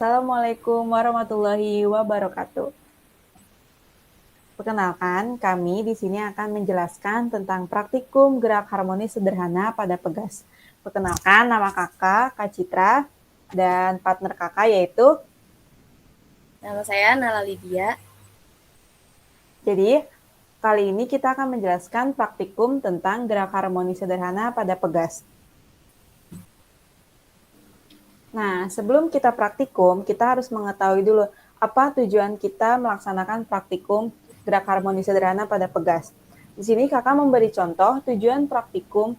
Assalamualaikum warahmatullahi wabarakatuh. Perkenalkan, kami di sini akan menjelaskan tentang praktikum gerak harmonis sederhana pada pegas. Perkenalkan, nama kakak, Kak Citra, dan partner kakak yaitu. Nama saya Nala Lydia. Jadi, kali ini kita akan menjelaskan praktikum tentang gerak harmonis sederhana pada pegas. Nah, sebelum kita praktikum, kita harus mengetahui dulu apa tujuan kita melaksanakan praktikum gerak harmonis sederhana pada pegas. Di sini kakak memberi contoh tujuan praktikum.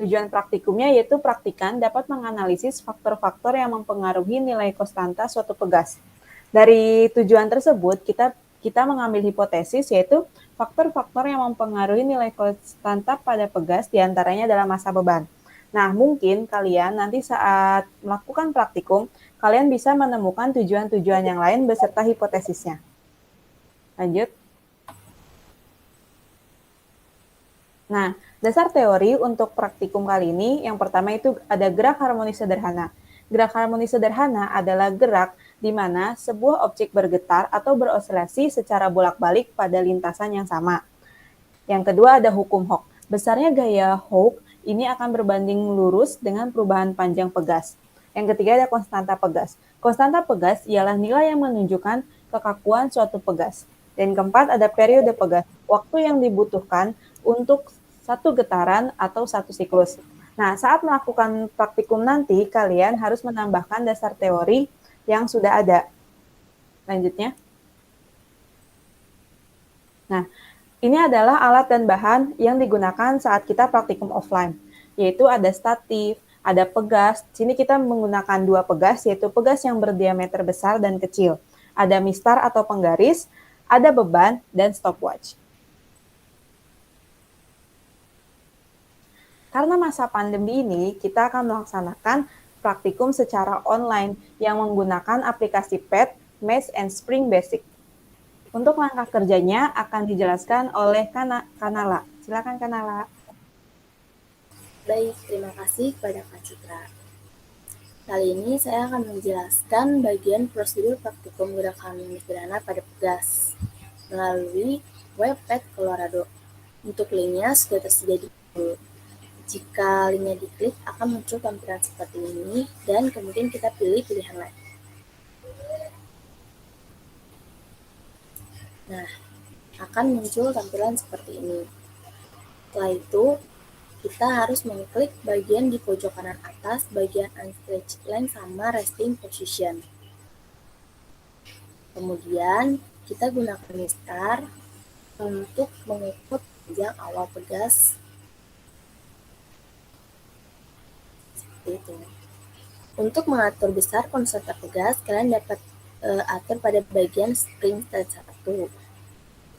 Tujuan praktikumnya yaitu praktikan dapat menganalisis faktor-faktor yang mempengaruhi nilai konstanta suatu pegas. Dari tujuan tersebut, kita mengambil hipotesis yaitu faktor-faktor yang mempengaruhi nilai konstanta pada pegas diantaranya adalah massa beban. Nah, mungkin kalian nanti saat melakukan praktikum, kalian bisa menemukan tujuan-tujuan yang lain beserta hipotesisnya. Lanjut. Nah, dasar teori untuk praktikum kali ini, yang pertama itu ada gerak harmonis sederhana. Gerak harmonis sederhana adalah gerak di mana sebuah objek bergetar atau berosilasi secara bolak-balik pada lintasan yang sama. Yang kedua ada hukum Hooke. Besarnya gaya Hooke ini akan berbanding lurus dengan perubahan panjang pegas. Yang ketiga ada konstanta pegas. Konstanta pegas ialah nilai yang menunjukkan kekakuan suatu pegas. Dan keempat ada periode pegas, waktu yang dibutuhkan untuk satu getaran atau satu siklus. Nah, saat melakukan praktikum nanti, kalian harus menambahkan dasar teori yang sudah ada. Lanjutnya. Nah, ini adalah alat dan bahan yang digunakan saat kita praktikum offline, yaitu ada statif, ada pegas. Sini kita menggunakan dua pegas, yaitu pegas yang berdiameter besar dan kecil. Ada mistar atau penggaris, ada beban, dan stopwatch. Karena masa pandemi ini, kita akan melaksanakan praktikum secara online yang menggunakan aplikasi PET, Mesh, and Spring Basic. Untuk langkah kerjanya akan dijelaskan oleh Kanala. Silakan Kanala. Baik, terima kasih kepada Kak Citra. Kali ini saya akan menjelaskan bagian prosedur praktikum gerak harmonis sederhana pada pegas melalui web PET Colorado. Untuk linknya sudah tersedia di Google. Jika linknya diklik, akan muncul tampilan seperti ini, dan kemudian kita pilih pilihan lain. Nah, akan muncul tampilan seperti ini. Setelah itu, kita harus mengklik bagian di pojok kanan atas, bagian unstretched line sama resting position. Kemudian, kita gunakan mistar untuk mengukur panjang awal pegas. Seperti itu. Untuk mengatur besar konstanta pegas, kalian dapat atur pada bagian spring state 1.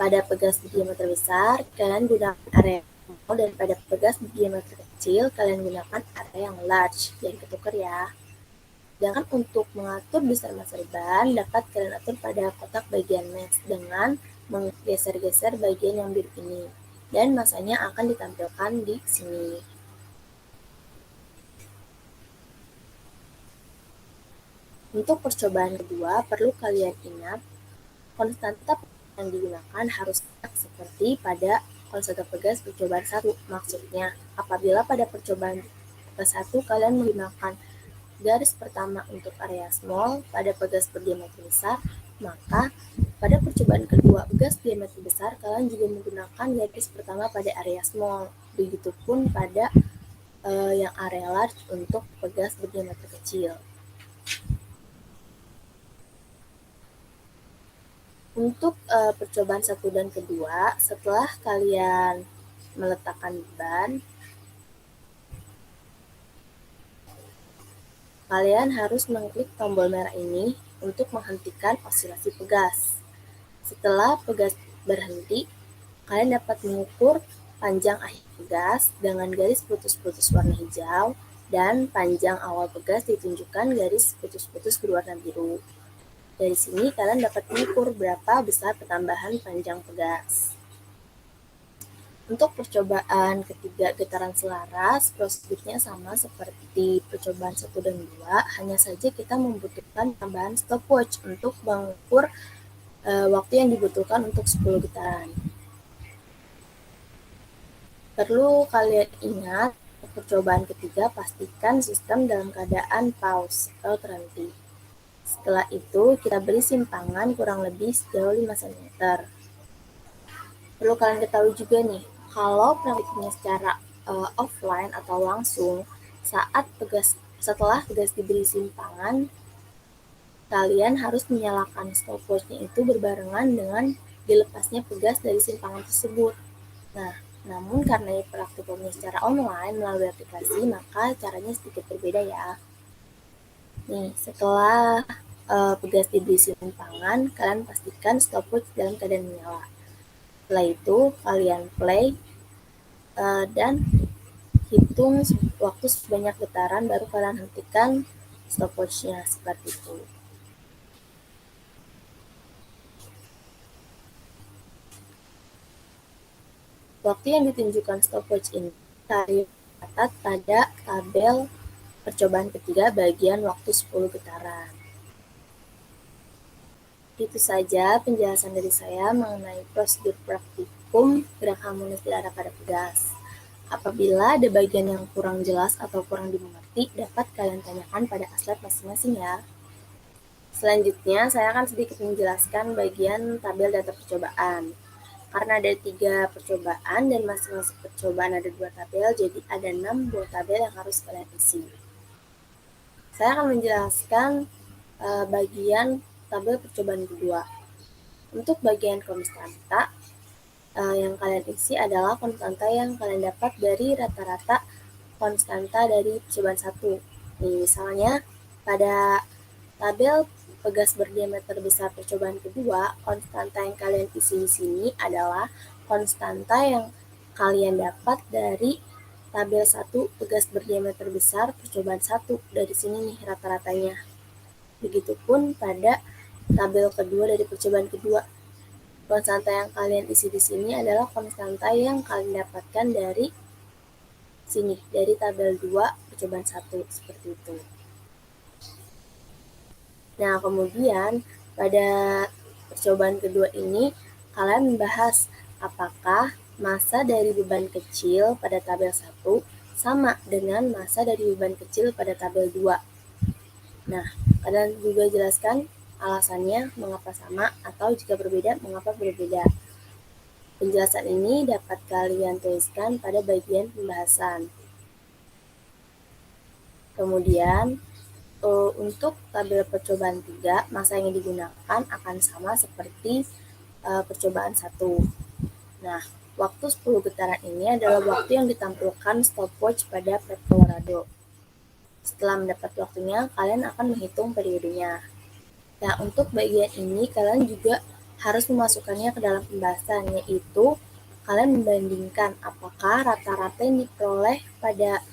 Pada pegas berdiameter besar, kalian gunakan area dan pada pegas berdiameter kecil, kalian gunakan area yang large. Jangan ketukar ya. Sedangkan untuk mengatur besar massa beban, dapat kalian atur pada kotak bagian mesh dengan menggeser-geser bagian yang biru ini. Dan massanya akan ditampilkan di sini. Untuk percobaan kedua, perlu kalian ingat, konstanta yang digunakan harus seperti pada konstanta pegas percobaan 1. Maksudnya, apabila pada percobaan ke-1 kalian menggunakan garis pertama untuk area small pada pegas berdiameter besar, maka pada percobaan kedua pegas diameter besar kalian juga menggunakan garis pertama pada area small. Begitupun pada yang area large untuk pegas berdiameter kecil. Untuk percobaan 1 dan kedua, setelah kalian meletakkan beban, kalian harus mengklik tombol merah ini untuk menghentikan osilasi pegas. Setelah pegas berhenti, kalian dapat mengukur panjang akhir pegas dengan garis putus-putus warna hijau dan panjang awal pegas ditunjukkan garis putus-putus berwarna biru. Dari sini kalian dapat mengukur berapa besar pertambahan panjang pegas. Untuk percobaan ketiga getaran selaras, prosedurnya sama seperti percobaan 1 dan 2, hanya saja kita membutuhkan tambahan stopwatch untuk mengukur waktu yang dibutuhkan untuk 10 getaran. Perlu kalian ingat, percobaan ketiga pastikan sistem dalam keadaan pause atau terhenti. Setelah itu, kita beri simpangan kurang lebih sejauh 5 cm. Perlu kalian ketahui juga nih, kalau praktiknya secara offline atau langsung, setelah pegas diberi simpangan, kalian harus menyalakan stopwatch-nya itu berbarengan dengan dilepasnya pegas dari simpangan tersebut. Nah, namun karena praktikumnya secara online melalui aplikasi, maka caranya sedikit berbeda ya. Nih, setelah pegas diberi simpangan, kalian pastikan stopwatch dalam keadaan menyala. Setelah itu, kalian play dan hitung waktu sebanyak getaran, baru kalian hentikan stopwatch-nya seperti itu. Waktu yang ditunjukkan stopwatch ini tercatat pada tabel percobaan ketiga bagian waktu 10 getaran. Itu saja penjelasan dari saya mengenai prosedur praktikum gerak harmonis tidak pada pegas. Apabila ada bagian yang kurang jelas atau kurang dimengerti, dapat kalian tanyakan pada aslet masing-masing ya. Selanjutnya, saya akan sedikit menjelaskan bagian tabel data percobaan. Karena ada 3 percobaan dan masing-masing percobaan ada 2 tabel, jadi ada 6 buah tabel yang harus kalian isi. Saya akan menjelaskan bagian tabel percobaan kedua. Untuk bagian konstanta, yang kalian isi adalah konstanta yang kalian dapat dari rata-rata konstanta dari percobaan 1. Nih, misalnya pada tabel pegas berdiameter besar percobaan kedua, konstanta yang kalian isi di sini adalah konstanta yang kalian dapat dari tabel 1 pegas berdiameter besar percobaan 1. Dari sini nih rata-ratanya. Begitupun pada tabel kedua dari percobaan kedua. Konstanta yang kalian isi di sini adalah konstanta yang kalian dapatkan dari sini, dari tabel 2 percobaan 1, seperti itu. Nah, kemudian pada percobaan kedua ini, kalian membahas apakah massa dari beban kecil pada tabel 1 sama dengan massa dari beban kecil pada tabel 2. Nah, kalian juga jelaskan alasannya mengapa sama atau jika berbeda, mengapa berbeda. Penjelasan ini dapat kalian tuliskan pada bagian pembahasan. Kemudian, untuk tabel percobaan 3, massa yang digunakan akan sama seperti percobaan 1. Nah, waktu 10 getaran ini adalah waktu yang ditampilkan stopwatch pada Pet Colorado. Setelah mendapat waktunya, kalian akan menghitung periodenya. Nah, untuk bagian ini kalian juga harus memasukkannya ke dalam pembahasan, yaitu kalian membandingkan apakah rata-rata yang diperoleh pada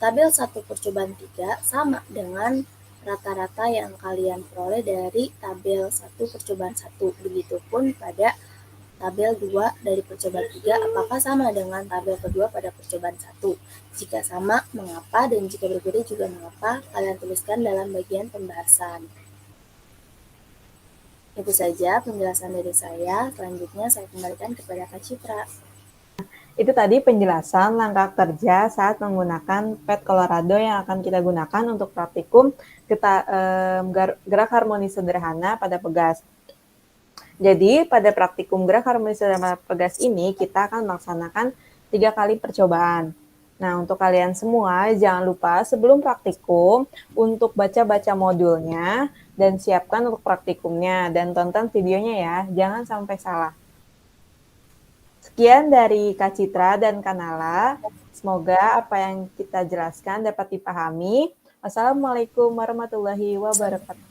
tabel 1 percobaan 3 sama dengan rata-rata yang kalian peroleh dari tabel 1 percobaan 1. Begitupun pada tabel 2 dari percobaan 3, apakah sama dengan tabel kedua pada percobaan 1? Jika sama, mengapa? Dan jika berbeda juga mengapa? Kalian tuliskan dalam bagian pembahasan. Itu saja penjelasan dari saya. Selanjutnya saya kembalikan kepada Kak Citra. Itu tadi penjelasan langkah kerja saat menggunakan Pet Colorado yang akan kita gunakan untuk praktikum gerak harmonis sederhana pada pegas. Jadi, pada praktikum gerak harmonis sederhana pada pegas ini, kita akan melaksanakan 3 kali percobaan. Nah, untuk kalian semua, jangan lupa sebelum praktikum, untuk baca-baca modulnya, dan siapkan untuk praktikumnya, dan tonton videonya ya, jangan sampai salah. Sekian dari Kak Citra dan Kanala. Semoga apa yang kita jelaskan dapat dipahami. Wassalamualaikum warahmatullahi wabarakatuh.